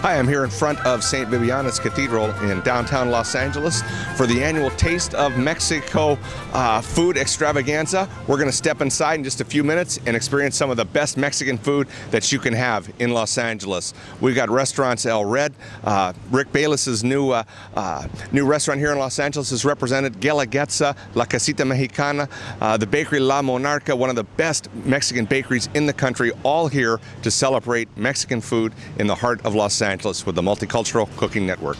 Hi, I'm here in front of St. Bibiana's Cathedral in downtown Los Angeles for the annual Taste of Mexico food extravaganza. We're going to step inside in just a few minutes and experience some of the best Mexican food that you can have in Los Angeles. We've got restaurants El Red. Rick Bayless's new restaurant here in Los Angeles is represented. Guelaguetza, La Casita Mexicana, the bakery La Monarca, one of the best Mexican bakeries in the country, all here to celebrate Mexican food in the heart of Los Angeles with the Multicultural Cooking Network.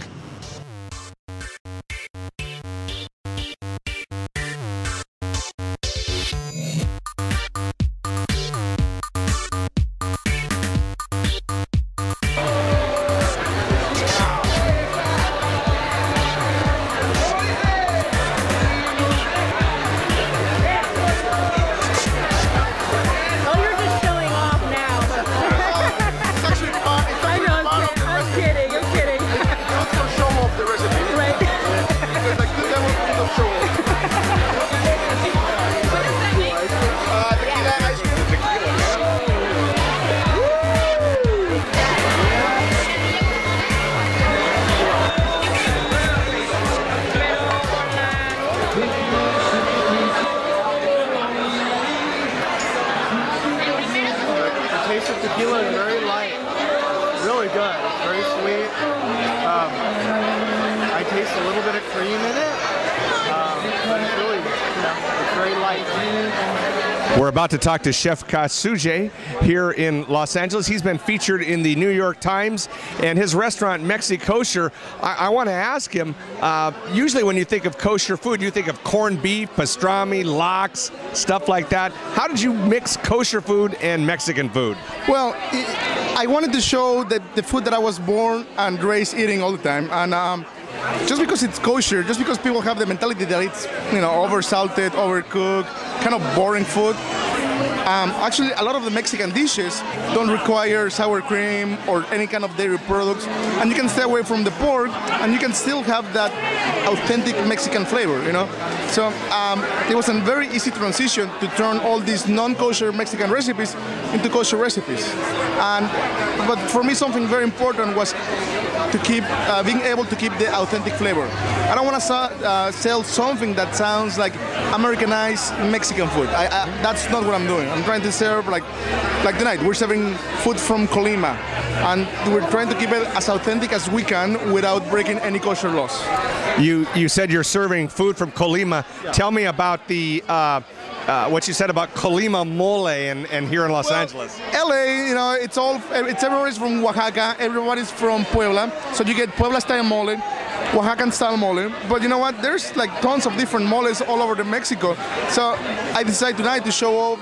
Tequila is very light, really good, very sweet. I taste a little bit of cream in it, but it's really, it's very light. We're about to talk to Chef Katsuji here in Los Angeles. He's been featured in the New York Times, and his restaurant Mexikosher. I want to ask him, usually when you think of kosher food, you think of corned beef, pastrami, lox, stuff like that. How did you mix kosher food and Mexican food? Well, I wanted to show that the food that I was born and raised eating all the time, and just because it's kosher, just because people have the mentality that it's, over-salted, overcooked, kind of boring food. Actually, a lot of the Mexican dishes don't require sour cream or any kind of dairy products, and you can stay away from the pork, and you can still have that authentic Mexican flavor, So it was a very easy transition to turn all these non-kosher Mexican recipes into kosher recipes. But for me, something very important was to keep being able to keep the authentic flavor. I don't want to sell something that sounds like Americanized Mexican food. That's not what I'm doing. I'm trying to serve like tonight. We're serving food from Colima, and we're trying to keep it as authentic as we can without breaking any kosher laws. You said you're serving food from Colima. Yeah. Tell me about the what you said about Colima mole and here in Los Angeles. LA, it's everybody's from Oaxaca, everybody's from Puebla, so you get Puebla style mole, Oaxacan style mole, but you know what, there's like tons of different moles all over Mexico, so I decided tonight to show off,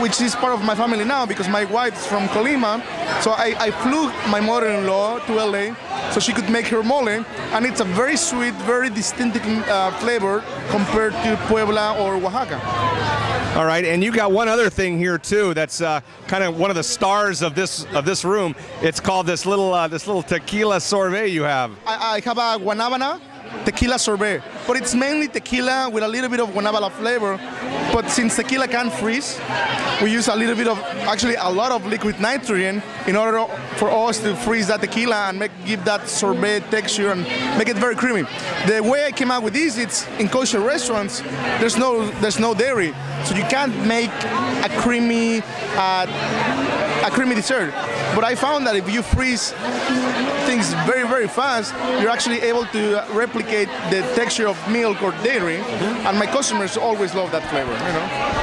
which is part of my family now because my wife's from Colima, so I flew my mother-in-law to LA so she could make her mole, and it's a very sweet, very distinctive flavor compared to Puebla or Oaxaca. All right, and you got one other thing here too. That's kind of one of the stars of this room. It's called this little tequila sorbet you have. I have a guanabana tequila sorbet, but it's mainly tequila with a little bit of guanabana flavor. But since tequila can't freeze, we use a little bit of, actually a lot of liquid nitrogen in order for us to freeze that tequila and give that sorbet texture and make it very creamy. The way I came out with this, it's in kosher restaurants, there's no dairy, so you can't make a creamy dessert. But I found that if you freeze things very, very fast, you're actually able to replicate the texture of milk or dairy, and my customers always love that flavor.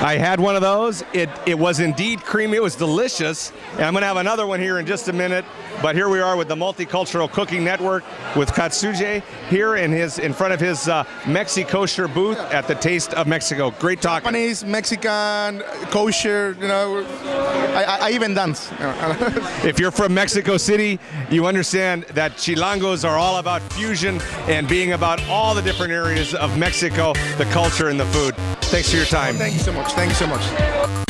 I had one of those. It was indeed creamy. It was delicious. And I'm going to have another one here in just a minute. But here we are with the Multicultural Cooking Network with Katsuji here in front of his Mexikosher booth at the Taste of Mexico. Great talking. Japanese, Mexican, kosher, I even dance. If you're from Mexico City, you understand that Chilangos are all about fusion and being about all the different areas of Mexico, the culture and the food. Thanks for your time. Thank you so much. Thank you so much.